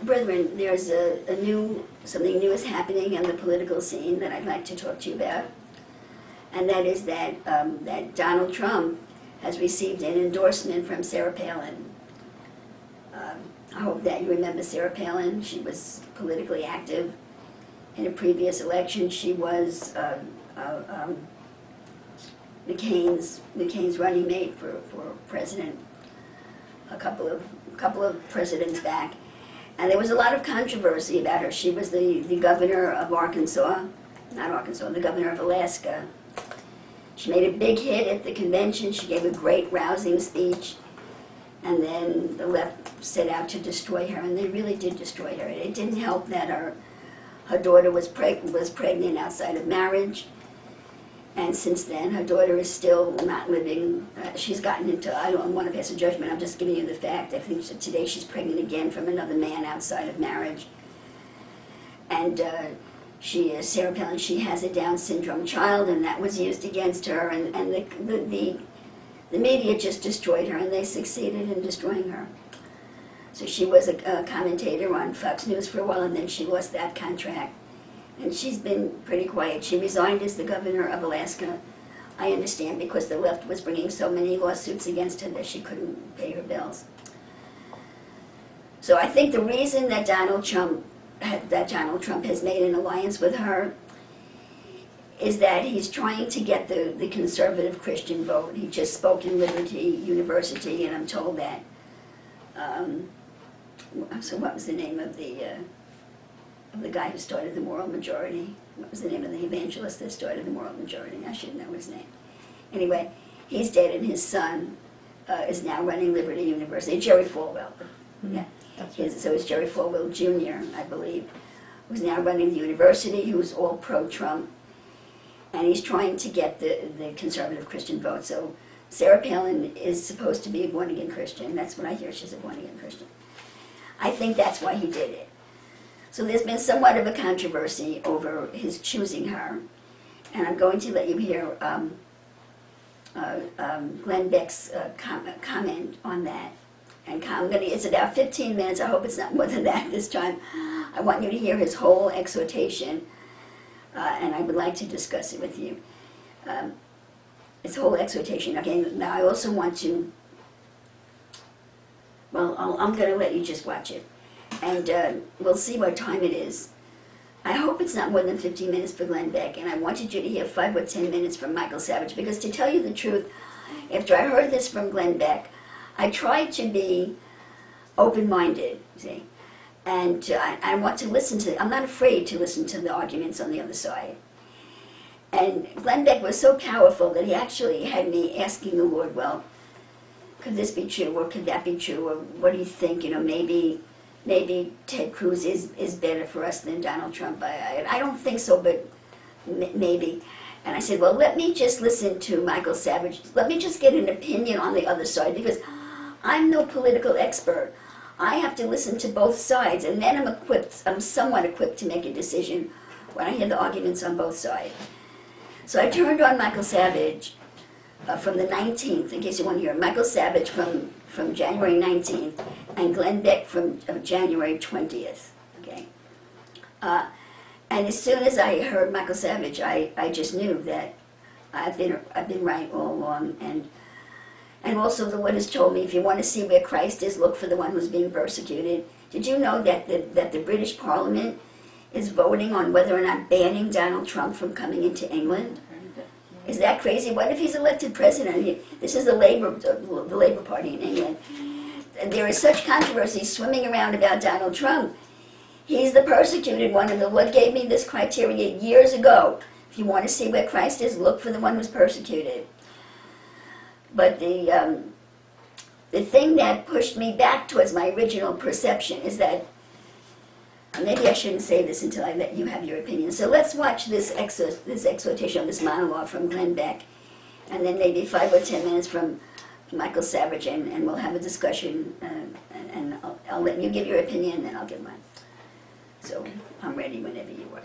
Brethren, there's something new is happening on the political scene that I'd like to talk to you about, and that is that Donald Trump has received an endorsement from Sarah Palin. I hope that you remember Sarah Palin. She was politically active in a previous election. She was McCain's running mate for president a couple of presidents back. And there was a lot of controversy about her. She was the governor of Arkansas, not Arkansas, the governor of Alaska. She made a big hit at the convention. She gave a great rousing speech. And then the left set out to destroy her, and they really did destroy her. It didn't help that her daughter was pregnant outside of marriage. And since then, her daughter is still not living. She's gotten into, I don't want to pass a judgment, I'm just giving you the fact. I think today she's pregnant again from another man outside of marriage. And she is, Sarah Palin, she has a Down syndrome child, and that was used against her. And the media just destroyed her, and they succeeded in destroying her. So she was a commentator on Fox News for a while, and then she lost that contract. And she's been pretty quiet. She resigned as the governor of Alaska, I understand, because the left was bringing so many lawsuits against her that she couldn't pay her bills. So I think the reason that Donald Trump has made an alliance with her is that he's trying to get the conservative Christian vote. He just spoke in Liberty University, and I'm told that, so what was the name of the guy who started the Moral Majority? What was the name of the evangelist that started the Moral Majority? I should know his name. Anyway, he's dead, and his son is now running Liberty University. Jerry Falwell. Yeah. Right. So it's Jerry Falwell Jr., I believe, who's now running the university, who's all pro-Trump, and he's trying to get the conservative Christian vote. So Sarah Palin is supposed to be a born-again Christian. That's what I hear. She's a born-again Christian. I think that's why he did it. So there's been somewhat of a controversy over his choosing her, and I'm going to let you hear Glenn Beck's comment on that. And it's about 15 minutes. I hope it's not more than that this time. I want you to hear his whole exhortation, and I would like to discuss it with you. His whole exhortation. Okay, now I also want to, well, I'm going to let you just watch it. And we'll see what time it is. I hope it's not more than 15 minutes for Glenn Beck, and I wanted you to hear 5 or 10 minutes from Michael Savage, because to tell you the truth, after I heard this from Glenn Beck, I tried to be open-minded, see, and I want to listen to, I'm not afraid to listen to the arguments on the other side. And Glenn Beck was so powerful that he actually had me asking the Lord, well, could this be true, or could that be true, or what do you think, you know, maybe Ted Cruz is better for us than Donald Trump. I don't think so, but maybe. And I said, well, let me just listen to Michael Savage. Let me just get an opinion on the other side, because I'm no political expert. I have to listen to both sides, and then I'm somewhat equipped to make a decision when I hear the arguments on both sides. So I turned on Michael Savage from the 19th, in case you want to hear. Michael Savage from January 19th, and Glenn Beck from January 20th, okay? And as soon as I heard Michael Savage, I just knew that I've been right all along, and also the Lord has told me, if you want to see where Christ is, look for the one who's being persecuted. Did you know that the British Parliament is voting on whether or not banning Donald Trump from coming into England? Is that crazy? What if he's elected president? This is the Labour Party in England. There is such controversy swimming around about Donald Trump. He's the persecuted one, and the Lord gave me this criteria years ago. If you want to see where Christ is, look for the one who's persecuted. But the thing that pushed me back towards my original perception is that, maybe I shouldn't say this until I let you have your opinion. So let's watch this exhortation, this monologue from Glenn Beck, and then maybe 5 or 10 minutes from Michael Savage, and we'll have a discussion, and I'll let you give your opinion, and then I'll give mine. So I'm ready whenever you are.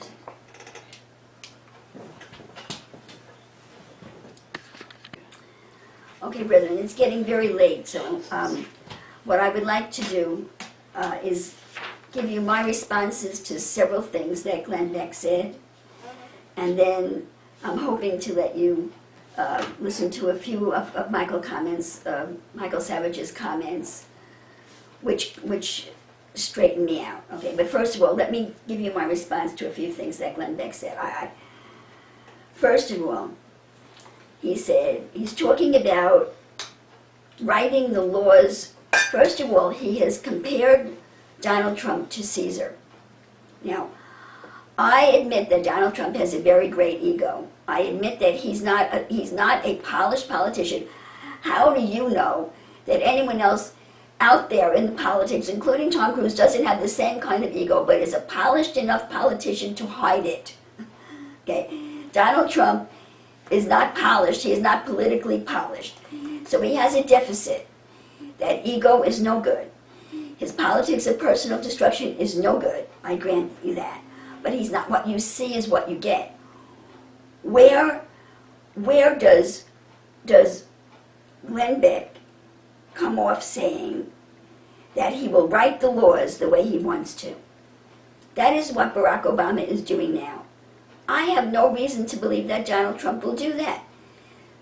Okay, brethren, it's getting very late, so what I would like to do is give you my responses to several things that Glenn Beck said, and then I'm hoping to let you listen to a few of Michael Savage's comments, which straighten me out. Okay, but first of all, let me give you my response to a few things that Glenn Beck said. First of all, he said he's talking about writing the laws. First of all, he has compared Donald Trump to Caesar. Now, I admit that Donald Trump has a very great ego. I admit that he's not a polished politician. How do you know that anyone else out there in the politics, including Tom Cruise, doesn't have the same kind of ego, but is a polished enough politician to hide it? Okay, Donald Trump is not polished. He is not politically polished. So he has a deficit. That ego is no good. His politics of personal destruction is no good. I grant you that. But he's not. What you see is what you get. Where does Glenn Beck come off saying that he will write the laws the way he wants to? That is what Barack Obama is doing now. I have no reason to believe that Donald Trump will do that.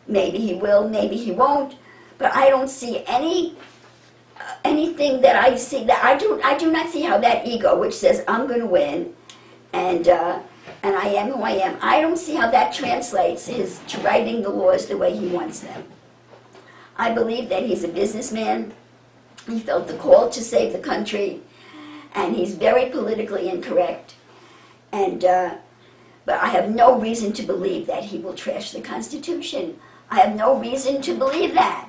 Maybe he will, maybe he won't, but I don't see anything that I see that I do not see how that ego, which says I'm going to win, and I am who I am, I don't see how that translates to writing the laws the way he wants them. I believe that he's a businessman. He felt the call to save the country, and he's very politically incorrect, but I have no reason to believe that he will trash the Constitution. I have no reason to believe that.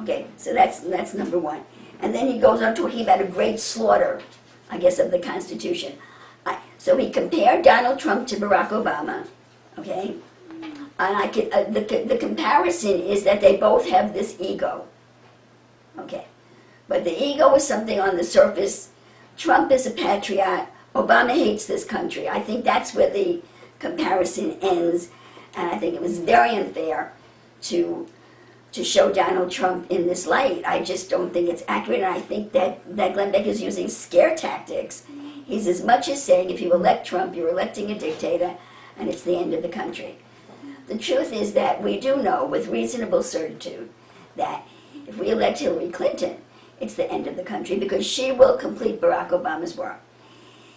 Okay, so that's number one. And then he goes on talking about a great slaughter, I guess, of the Constitution. So he compared Donald Trump to Barack Obama, okay? And the comparison is that they both have this ego, okay? But the ego is something on the surface. Trump is a patriot. Obama hates this country. I think that's where the comparison ends, and I think it was very unfair to show Donald Trump in this light. I just don't think it's accurate, and I think that Glenn Beck is using scare tactics. He's as much as saying if you elect Trump, you're electing a dictator, and it's the end of the country. The truth is that we do know with reasonable certitude that if we elect Hillary Clinton, it's the end of the country because she will complete Barack Obama's work.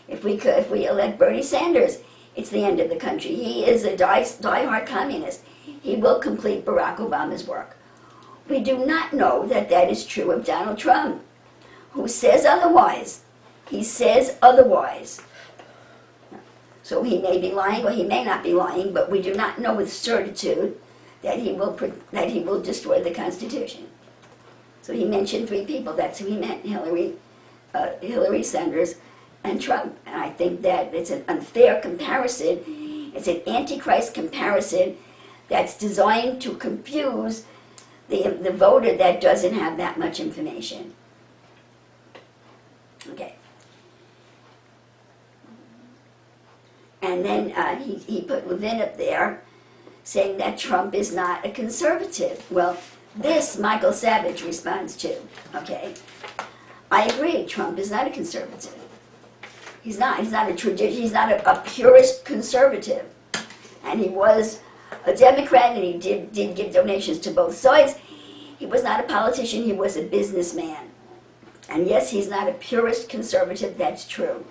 If we elect Bernie Sanders, it's the end of the country. He is a die-hard communist. He will complete Barack Obama's work. We do not know that that is true of Donald Trump, who says otherwise. He says otherwise. So he may be lying or he may not be lying, but we do not know with certitude that he will destroy the Constitution. So he mentioned three people. That's who he meant: Hillary, Sanders, and Trump. And I think that it's an unfair comparison. It's an antichrist comparison that's designed to confuse the voter that doesn't have that much information. Okay. And then he put Levin up there saying that Trump is not a conservative. Well, this Michael Savage responds to, okay? I agree, Trump is not a conservative. He's not a purist conservative. And he was a Democrat, and he did give donations to both sides. He was not a politician, he was a businessman. And yes, he's not a purist conservative, that's true.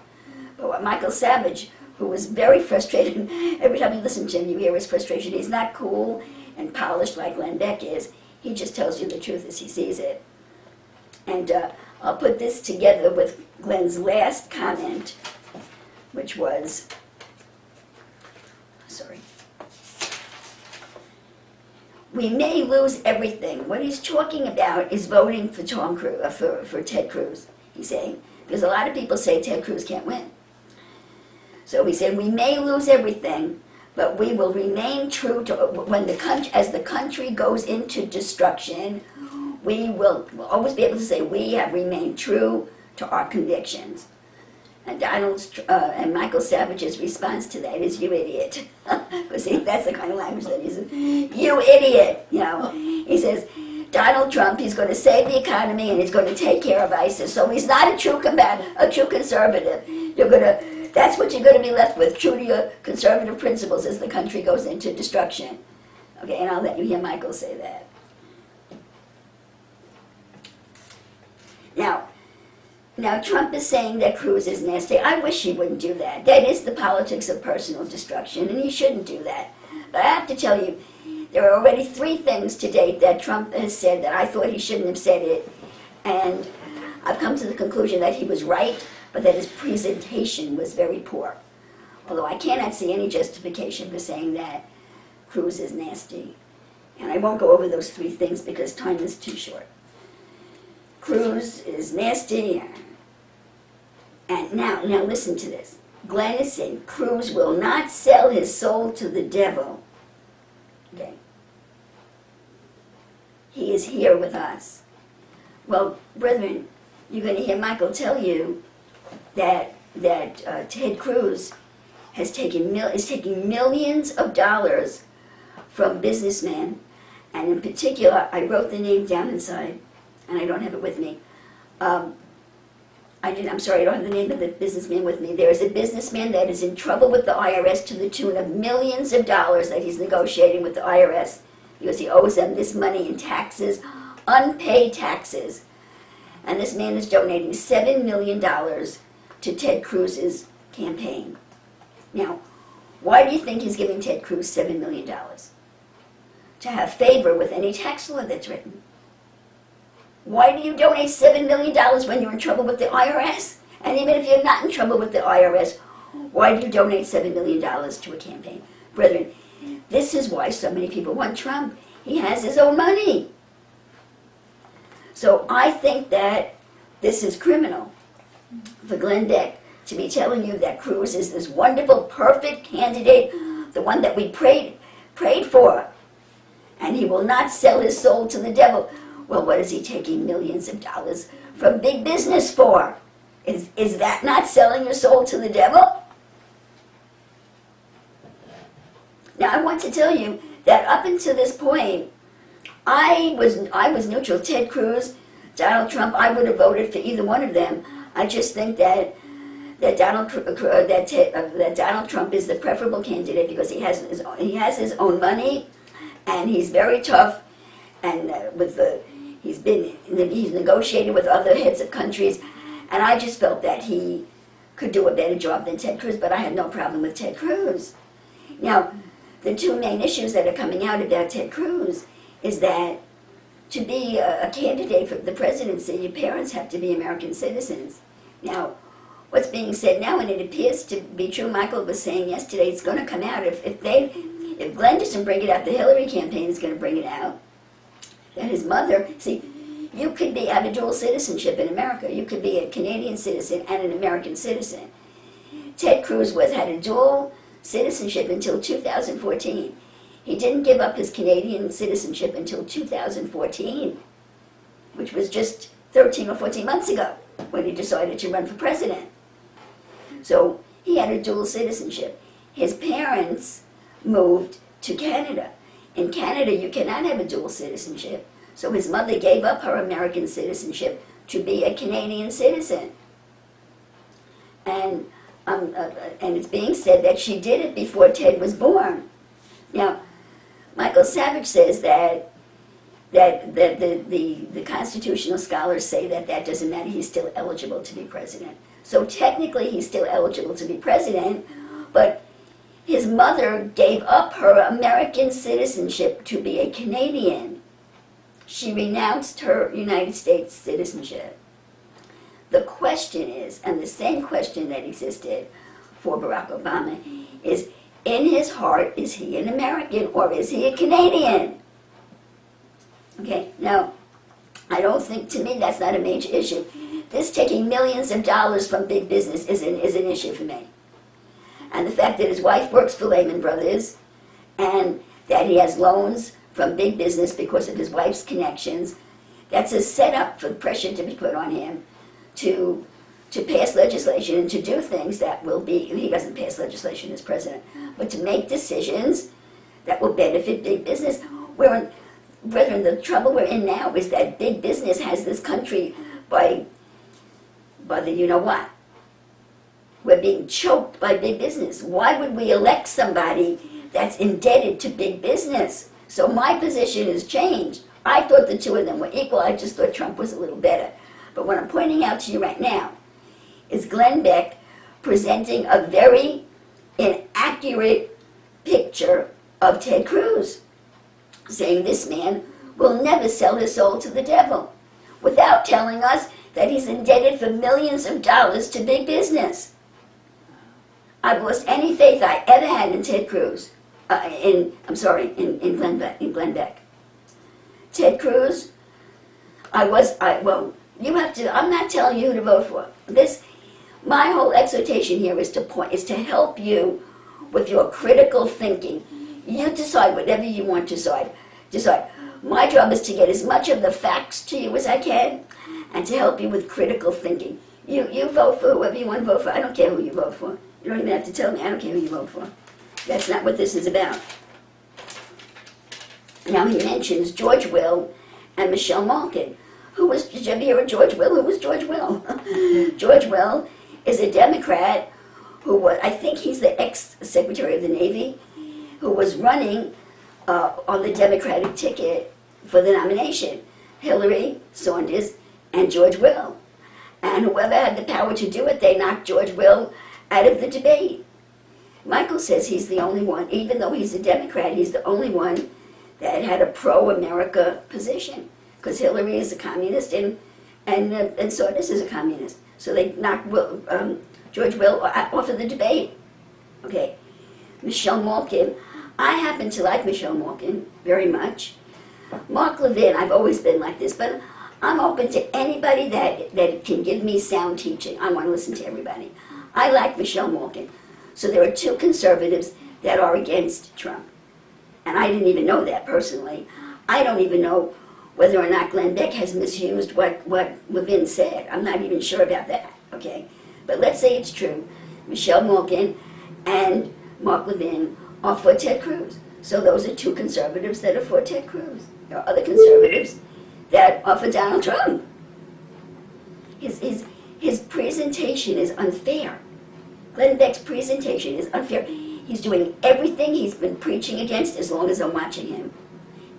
But what Michael Savage, who was very frustrated, every time you listen to him, you hear his frustration. He's not cool and polished like Glenn Beck is. He just tells you the truth as he sees it. And I'll put this together with Glenn's last comment, which was, sorry, we may lose everything. What he's talking about is voting for Tom Cruise, for Ted Cruz, he's saying, because a lot of people say Ted Cruz can't win. So he said, we may lose everything, but we will remain true to, as the country goes into destruction, we will always be able to say we have remained true to our convictions. And Michael Savage's response to that is, you idiot. Because that's the kind of language that he uses. You idiot, you know. He says, Donald Trump, he's going to save the economy and he's going to take care of ISIS. So he's not a true conservative. That's what you're going to be left with, true to your conservative principles as the country goes into destruction. Okay, and I'll let you hear Michael say that. Now Trump is saying that Cruz is nasty. I wish he wouldn't do that. That is the politics of personal destruction, and he shouldn't do that. But I have to tell you, there are already 3 things to date that Trump has said that I thought he shouldn't have said it, and I've come to the conclusion that he was right, but that his presentation was very poor. Although I cannot see any justification for saying that Cruz is nasty. And I won't go over those 3 things because time is too short. Cruz is nasty. And now listen to this. Glenn is saying Cruz will not sell his soul to the devil. Okay. He is here with us. Well, brethren, you're going to hear Michael tell you that Ted Cruz is taking millions of dollars from businessmen, and in particular, I wrote the name down inside, and I don't have it with me. I'm sorry, I don't have the name of the businessman with me. There is a businessman that is in trouble with the IRS to the tune of millions of dollars that he's negotiating with the IRS because he owes them this money in taxes, unpaid taxes. And this man is donating $7 million to Ted Cruz's campaign. Now, why do you think he's giving Ted Cruz $7 million? To have favor with any tax law that's written. Why do you donate $7 million when you're in trouble with the IRS? And even if you're not in trouble with the IRS, why do you donate $7 million to a campaign? Brethren, this is why so many people want Trump. He has his own money. So I think that this is criminal for Glenn Beck to be telling you that Cruz is this wonderful, perfect candidate, the one that we prayed for, and he will not sell his soul to the devil. Well, what is he taking millions of dollars from big business for? Is that not selling your soul to the devil? Now, I want to tell you that up until this point, I was neutral. Ted Cruz, Donald Trump, I would have voted for either one of them. I just think that Donald Trump is the preferable candidate because he has his own money, and he's very tough, and he's negotiated with other heads of countries, and I just felt that he could do a better job than Ted Cruz, but I had no problem with Ted Cruz. Now, the 2 main issues that are coming out about Ted Cruz is that to be a candidate for the presidency, your parents have to be American citizens. Now, what's being said now, and it appears to be true, Michael was saying yesterday, it's going to come out. If Glenn doesn't bring it out, the Hillary campaign is going to bring it out. That his mother, see, you could have a dual citizenship in America. You could be a Canadian citizen and an American citizen. Ted Cruz had a dual citizenship until 2014. He didn't give up his Canadian citizenship until 2014, which was just 13 or 14 months ago when he decided to run for president. So he had a dual citizenship. His parents moved to Canada. In Canada, you cannot have a dual citizenship. So his mother gave up her American citizenship to be a Canadian citizen. And it's being said that she did it before Ted was born. Now, Michael Savage says that the constitutional scholars say that doesn't matter. He's still eligible to be president. So technically, he's still eligible to be president, but his mother gave up her American citizenship to be a Canadian. She renounced her United States citizenship. The question is, and the same question that existed for Barack Obama, is in his heart, is he an American or is he a Canadian? Okay, now, I don't think, to me, that's not a major issue. This taking millions of dollars from big business is an issue for me. And the fact that his wife works for Lehman Brothers, and that he has loans from big business because of his wife's connections, that's a setup for pressure to be put on him to pass legislation and to do things that will be, he doesn't pass legislation as president, but to make decisions that will benefit big business. Where brethren, the trouble we're in now is that big business has this country by the you-know-what. We're being choked by big business. Why would we elect somebody that's indebted to big business? So my position has changed. I thought the two of them were equal. I just thought Trump was a little better. But what I'm pointing out to you right now is Glenn Beck presenting a very inaccurate picture of Ted Cruz, saying this man will never sell his soul to the devil, without telling us that he's indebted for millions of dollars to big business. I've lost any faith I ever had in Ted Cruz. In Glenn Beck. Ted Cruz, you have to, I'm not telling you who to vote for. My whole exhortation here is to help you with your critical thinking. You decide whatever you want to decide. My job is to get as much of the facts to you as I can, and to help you with critical thinking. You vote for whoever you want to vote for. I don't care who you vote for. You don't even have to tell me. I don't care who you vote for. That's not what this is about. Now he mentions George Will and Michelle Malkin. Did you ever hear of George Will? Who was George Will? George Will is a Democrat who was, I think he's the ex-Secretary of the Navy, who was running on the Democratic ticket for the nomination. Hillary, Saunders, and George Will. And whoever had the power to do it, they knocked George Will out of the debate. Michael says he's the only one, even though he's a Democrat, he's the only one that had a pro-America position. Because Hillary is a communist and Saunders is a communist. So they knocked George Will off of the debate. Okay. Michelle Malkin. I happen to like Michelle Malkin very much. Mark Levin, I've always been like this, but I'm open to anybody that can give me sound teaching. I want to listen to everybody. I like Michelle Malkin. So there are two conservatives that are against Trump. And I didn't even know that personally. I don't even know whether or not Glenn Beck has misused what Levin said. I'm not even sure about that, okay? But let's say it's true. Michelle Malkin and Mark Levin are for Ted Cruz. So those are two conservatives that are for Ted Cruz. There are other conservatives that are for Donald Trump. His presentation is unfair. Glenn Beck's presentation is unfair. He's doing everything he's been preaching against as long as I'm watching him.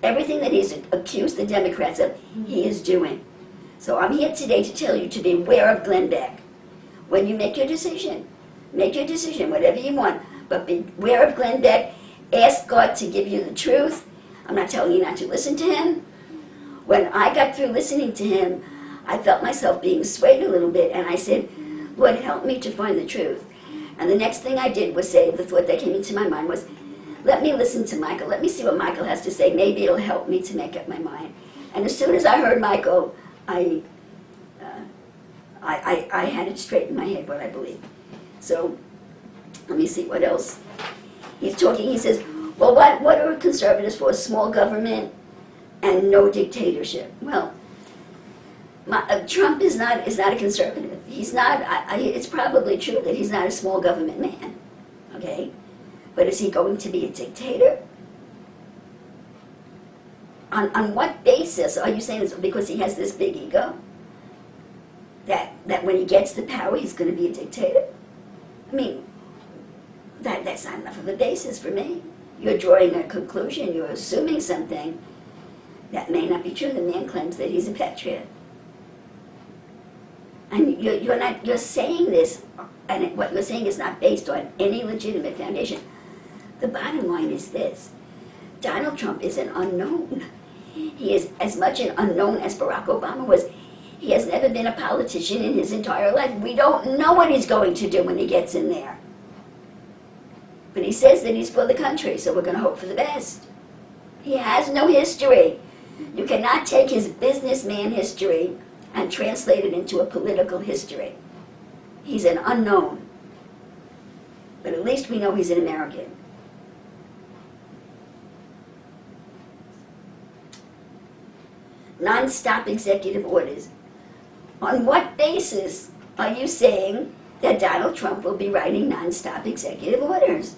Everything that he's accused the Democrats of, he is doing. So I'm here today to tell you to beware of Glenn Beck. When you make your decision, whatever you want, but beware of Glenn Beck. Ask God to give you the truth. I'm not telling you not to listen to him. When I got through listening to him, I felt myself being swayed a little bit, and I said, Lord, help me to find the truth. And the next thing I did was say, the thought that came into my mind was, let me listen to Michael. Let me see what Michael has to say. Maybe it'll help me to make up my mind. And as soon as I heard Michael, I had it straight in my head what I believe. So let me see what else. He's talking, he says, well, what are conservatives for? Small government and no dictatorship. Well, Trump is not a conservative. He's not, it's probably true that he's not a small government man, okay? But is he going to be a dictator? On what basis are you saying this? Because he has this big ego? That when he gets the power, he's going to be a dictator? I mean, that's not enough of a basis for me. You're drawing a conclusion, you're assuming something that may not be true. The man claims that he's a patriot. And you're saying this, and what you're saying is not based on any legitimate foundation. The bottom line is this: Donald Trump is an unknown. He is as much an unknown as Barack Obama was. He has never been a politician in his entire life. We don't know what he's going to do when he gets in there. But he says that he's for the country, so we're going to hope for the best. He has no history. You cannot take his businessman history and translate it into a political history. He's an unknown. But at least we know he's an American. Non-stop executive orders. On what basis are you saying that Donald Trump will be writing non-stop executive orders?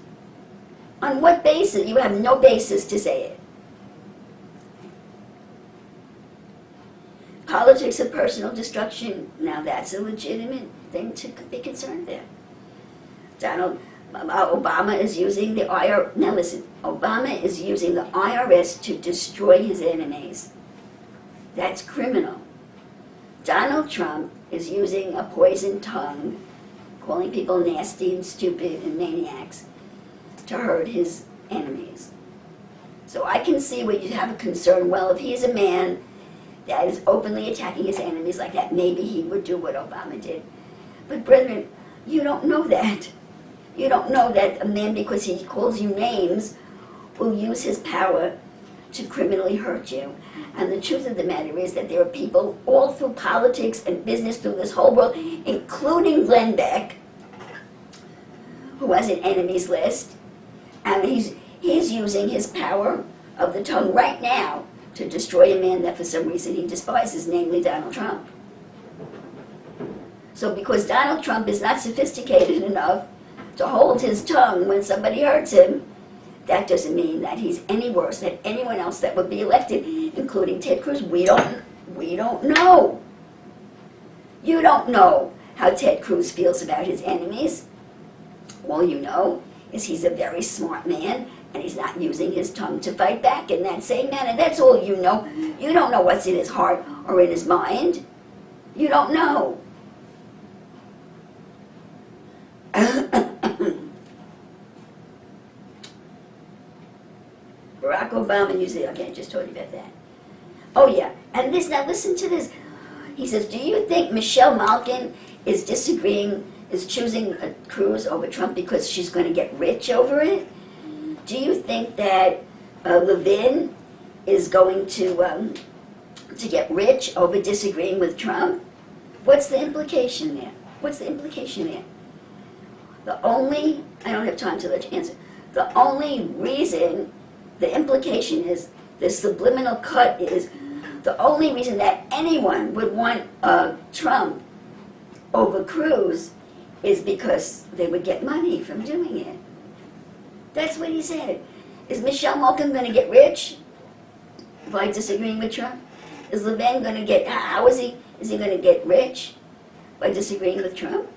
On what basis? You have no basis to say it. Politics of personal destruction, now that's a legitimate thing to be concerned about. Obama is using the IRS, now listen, Obama is using the IRS to destroy his enemies. That's criminal. Donald Trump is using a poisoned tongue, calling people nasty and stupid and maniacs, to hurt his enemies. So I can see where you have a concern. Well, if he's a man that is openly attacking his enemies like that, maybe he would do what Obama did. But brethren, you don't know that. You don't know that a man, because he calls you names, will use his power to criminally hurt you. And the truth of the matter is that there are people all through politics and business through this whole world, including Glenn Beck, who has an enemies list, and he's using his power of the tongue right now to destroy a man that for some reason he despises, namely Donald Trump. So because Donald Trump is not sophisticated enough to hold his tongue when somebody hurts him, that doesn't mean that he's any worse than anyone else that would be elected, including Ted Cruz. We don't know. You don't know how Ted Cruz feels about his enemies. All you know is he's a very smart man, and he's not using his tongue to fight back in that same manner. That's all you know. You don't know what's in his heart or in his mind. You don't know. Barack Obama usually, okay, I just told you about that. Oh yeah, and this, now listen to this. He says, do you think Michelle Malkin is choosing Cruz over Trump because she's going to get rich over it? Do you think that Levin is going to get rich over disagreeing with Trump? What's the implication there? What's the implication there? I don't have time to let you answer. The only reason, the implication is, the subliminal cut is, the only reason that anyone would want Trump over Cruz is because they would get money from doing it. That's what he said. Is Michelle Malkin going to get rich by disagreeing with Trump? Is Levin going to get, how is he going to get rich by disagreeing with Trump?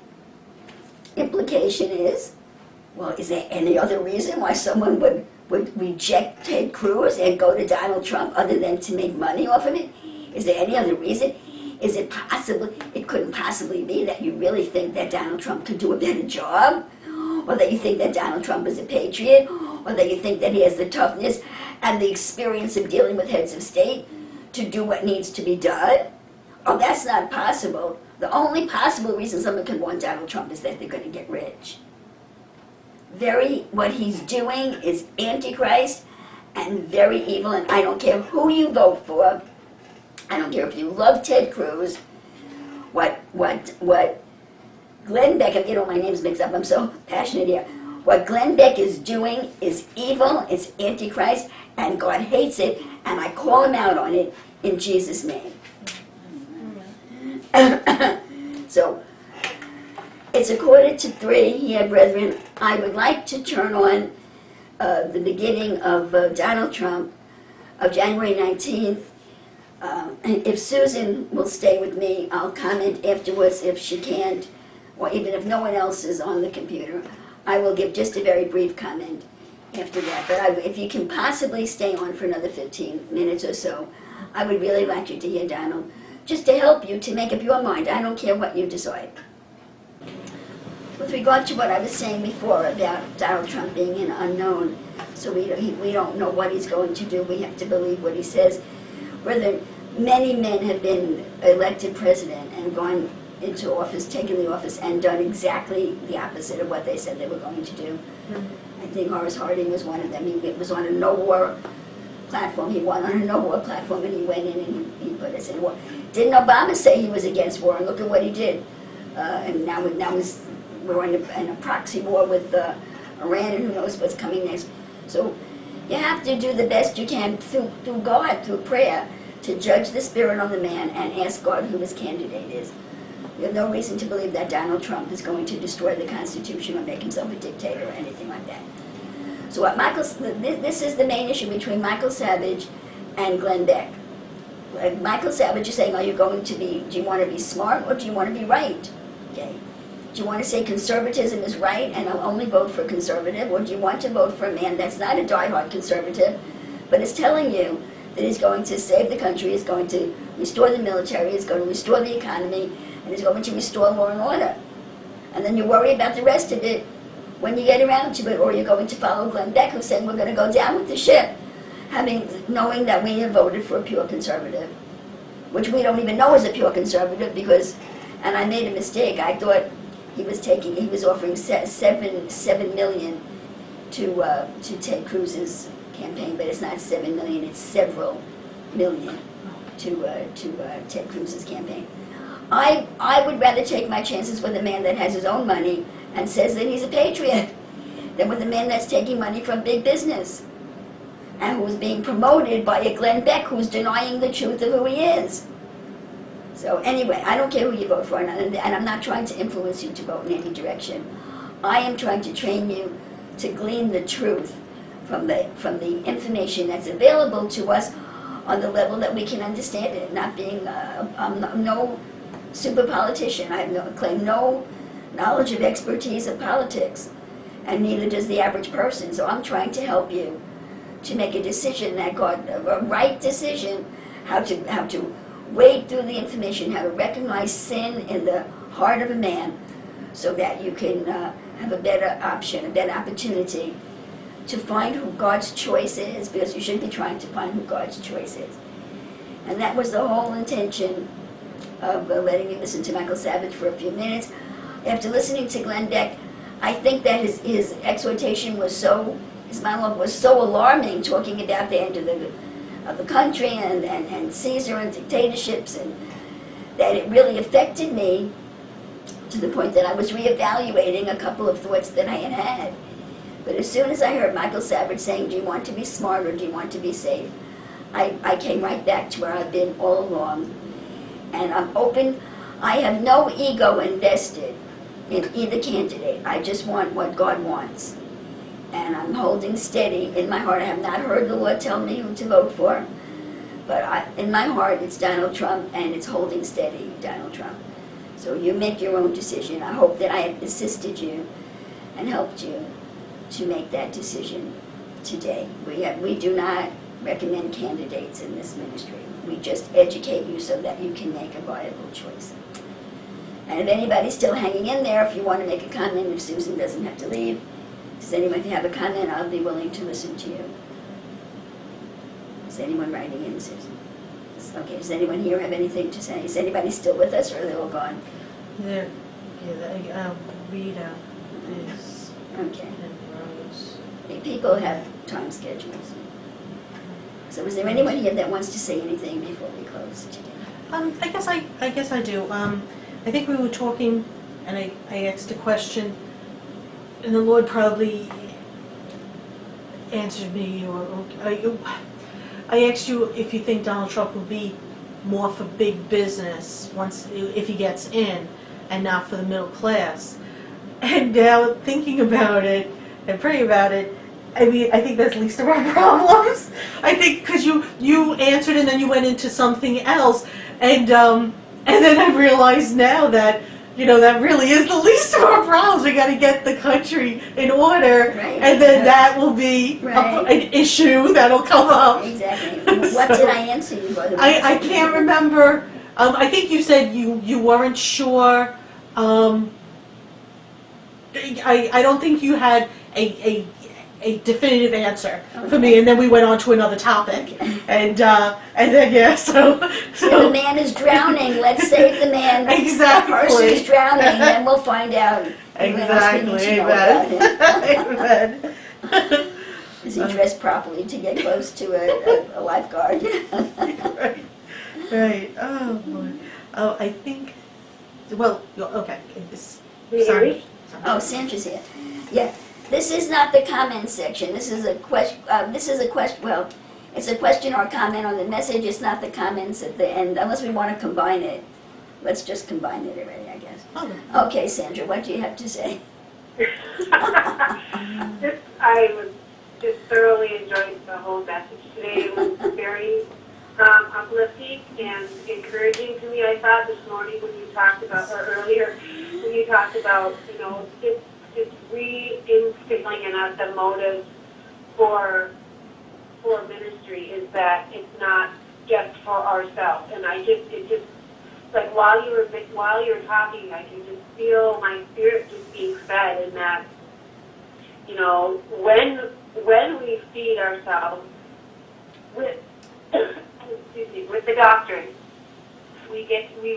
Implication is, well, is there any other reason why someone would reject Ted Cruz and go to Donald Trump other than to make money off of it? Is there any other reason? Is it possible, it couldn't possibly be that you really think that Donald Trump could do a better job? Or that you think that Donald Trump is a patriot? Or that you think that he has the toughness and the experience of dealing with heads of state to do what needs to be done? Oh, that's not possible. The only possible reason someone could want Donald Trump is that they're going to get rich. What he's doing is antichrist and very evil, and I don't care who you vote for. I don't care if you love Ted Cruz. What Glenn Beck, I'm getting all my names mixed up, I'm so passionate here. What Glenn Beck is doing is evil, it's antichrist, and God hates it, and I call him out on it in Jesus' name. So, it's 2:45 here, brethren. I would like to turn on the beginning of Donald Trump of January 19th. If Susan will stay with me, I'll comment afterwards if she can't, or even if no one else is on the computer. I will give just a very brief comment after that. But if you can possibly stay on for another 15 minutes or so, I would really like you to hear Donald, just to help you to make up your mind. I don't care what you decide. With regard to what I was saying before about Donald Trump being an unknown, so we don't know what he's going to do, we have to believe what he says. Whether many men have been elected president and gone into office, taken the office, and done exactly the opposite of what they said they were going to do. I think Horace Harding was one of them. He was on a no-war platform. He won on a no-war platform, and he went in and he put us in war. Didn't Obama say he was against war? And look at what he did. And now we're in a proxy war with Iran, and who knows what's coming next. So you have to do the best you can through God, through prayer, to judge the spirit on the man and ask God who his candidate is. We have no reason to believe that Donald Trump is going to destroy the Constitution or make himself a dictator or anything like that. So this is the main issue between Michael Savage and Glenn Beck. Like Michael Savage is saying, are you going to be, do you want to be smart or do you want to be right? Okay. Do you want to say conservatism is right and I'll only vote for conservative, or do you want to vote for a man that's not a diehard conservative, but is telling you that he's going to save the country, is going to restore the military, is going to restore the economy, and is going to restore law and order? And then you worry about the rest of it when you get around to it, or you're going to follow Glenn Beck, who's saying we're going to go down with the ship, knowing that we have voted for a pure conservative, which we don't even know is a pure conservative because, and I made a mistake, I thought he was offering $7 million to Ted Cruz's campaign, but it's not 7 million, it's several million to Ted Cruz's campaign. I would rather take my chances with a man that has his own money and says that he's a patriot than with a man that's taking money from big business and who's being promoted by a Glenn Beck who's denying the truth of who he is. So anyway, I don't care who you vote for, and I'm not trying to influence you to vote in any direction. I am trying to train you to glean the truth from the information that's available to us on the level that we can understand it, not being, I'm no super politician. I claim no knowledge of expertise of politics, and neither does the average person. So I'm trying to help you to make a decision a right decision, how to wade through the information, how to recognize sin in the heart of a man, so that you can have a better option, a better opportunity to find who God's choice is, because you should be trying to find who God's choice is. And that was the whole intention of letting me listen to Michael Savage for a few minutes. After listening to Glenn Beck, I think that his exhortation was his monologue was so alarming, talking about the end of the country and Caesar and dictatorships, and that it really affected me to the point that I was reevaluating a couple of thoughts that I had. But as soon as I heard Michael Savage saying, do you want to be smart or do you want to be safe, I came right back to where I've been all along. And I'm open. I have no ego invested in either candidate. I just want what God wants. And I'm holding steady in my heart. I have not heard the Lord tell me who to vote for, but in my heart it's Donald Trump, and it's holding steady, Donald Trump. So you make your own decision. I hope that I have assisted you and helped you to make that decision today. We do not recommend candidates in this ministry. We just educate you so that you can make a viable choice. And if anybody's still hanging in there, if you want to make a comment, if Susan doesn't have to leave, does anyone have a comment? I'll be willing to listen to you. Is anyone writing in, Susan? Okay, does anyone here have anything to say? Is anybody still with us, or are they all gone? Rita is. Okay. And Rose. People have time schedules. So is there anyone here that wants to say anything before we close today? I guess I do. I think we were talking, and I asked a question, and the Lord probably answered me, or I asked you if you think Donald Trump will be more for big business if he gets in, and not for the middle class. And now thinking about it and praying about it, I mean, I think that's least of our problems. I think because you answered and then you went into something else, and then I realize now that, that really is the least of our problems. We got to get the country in order, right, and then that will be an issue that'll come up. Exactly. What did I answer you? I can't remember. I think you said you weren't sure. I don't think you had a definitive answer for me, and then we went on to another topic, and then so the man is drowning. Let's save the man. Exactly. The person is drowning, then we'll find out. Exactly. Amen. Amen. Is he dressed properly to get close to a lifeguard? Right. Oh boy. Oh, I think. Well, okay. Oh, Sandra's here. Yeah. This is not the comment section. This is a question. Well, it's a question or comment on the message. It's not the comments at the end, unless we want to combine it. Let's just combine it already, I guess. Oh. Okay, Sandra, what do you have to say? I just thoroughly enjoyed the whole message today. It was very uplifting and encouraging to me. I thought this morning when you talked about, or earlier, when you talked about, it's reinstilling in us the motive for ministry is that it's not just for ourselves. And it just like while you were talking, I can just feel my spirit just being fed, and that when we feed ourselves with excuse me, with the doctrine, we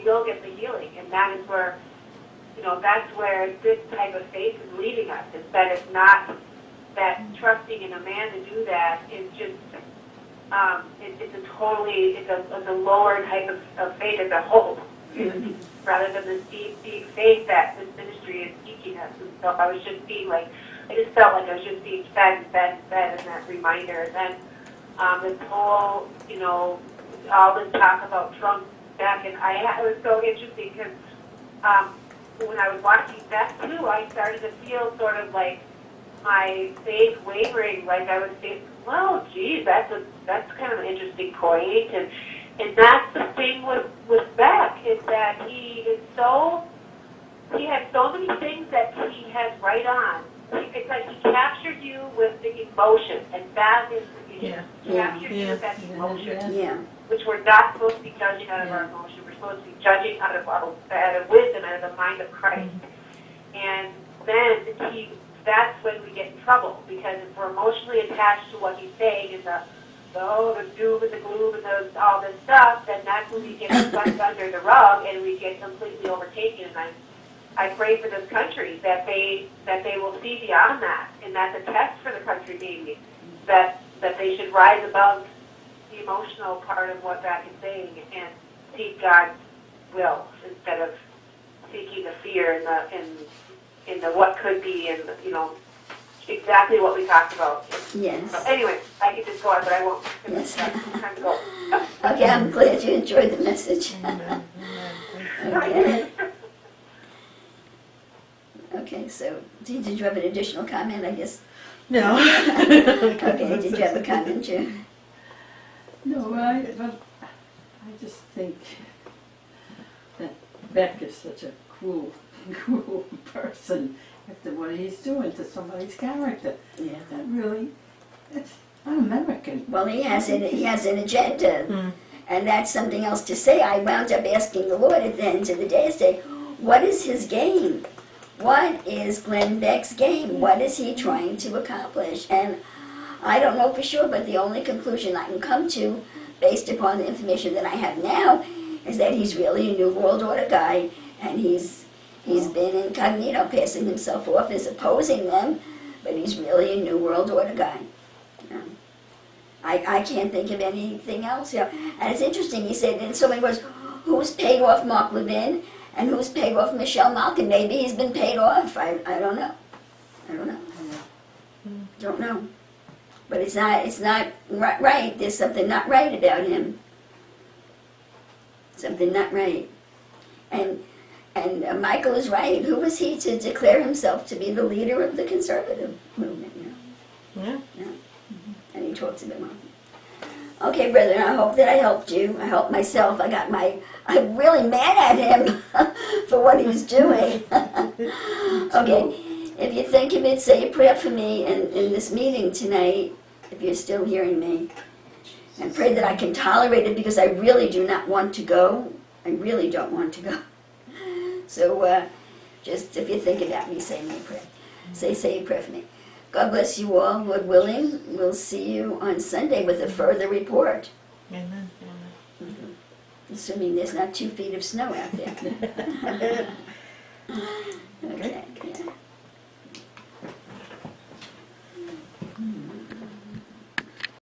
will get the healing, and that is where that's where this type of faith is leading us. Is that it's not that trusting in a man to do that is just it's a lower type of faith. It's a hope, rather than this deep faith that this ministry is teaching us. And so I was just being like, I just felt like I was just being fed, and that reminder. And then this whole, all this talk about Trump back, and it was so interesting because when I was watching that too, I started to feel sort of like my faith wavering, like I was saying, well, geez, that's kind of an interesting point, and that's the thing with Beck, is that he has so many things that he has right on. It's like he captured you with the emotion, and that is the issue. He captured you with that emotion, which we're not supposed to be judging out of our emotion. We're supposed to be judging out of wisdom, out of the mind of Christ. And then that's when we get in trouble, because if we're emotionally attached to what he's saying and the doom and the gloom and all this stuff, then that's when we get swept under the rug and we get completely overtaken. And I pray for this country that they will see beyond that, and that's a test for the country, maybe, that they should rise above the emotional part of what Beck is saying and seek God's will instead of seeking the fear in the what could be, and exactly what we talked about. Yes. So anyway, I could just go on, but I won't. Yes. Time to go. Okay, I'm glad you enjoyed the message. Okay. Okay, so did you have an additional comment, I guess? No. Okay, did you have a comment, Jim? No, I just think that Beck is such a cruel person after what he's doing to somebody's character. Yeah. That really, it's un-American. Well, he has an agenda, and that's something else to say. I wound up asking the Lord at the end of the day, I say, what is his game? What is Glenn Beck's game? What is he trying to accomplish? And I don't know for sure, but the only conclusion I can come to, based upon the information that I have now, is that he's really a New World Order guy, and he's been incognito, passing himself off as opposing them, but he's really a New World Order guy. I can't think of anything else. And it's interesting, he said in so many words, who's paid off Mark Levin and who's paid off Michelle Malkin? Maybe he's been paid off. I don't know. Don't know. But it's not right. There's something not right about him. Something not right. And Michael is right. Who was he to declare himself to be the leader of the conservative movement? Yeah. And he talks about it. Okay, brethren, I hope that I helped you. I helped myself. I'm really mad at him for what he's doing. Okay, if you think of it, say a prayer for me in this meeting tonight, if you're still hearing me. And pray that I can tolerate it, because I really do not want to go. I really don't want to go. So just if you think about me, say me a prayer. Say a prayer for me. God bless you all. Lord willing, we'll see you on Sunday with a further report. Amen. Assuming there's not 2 feet of snow out there. Okay.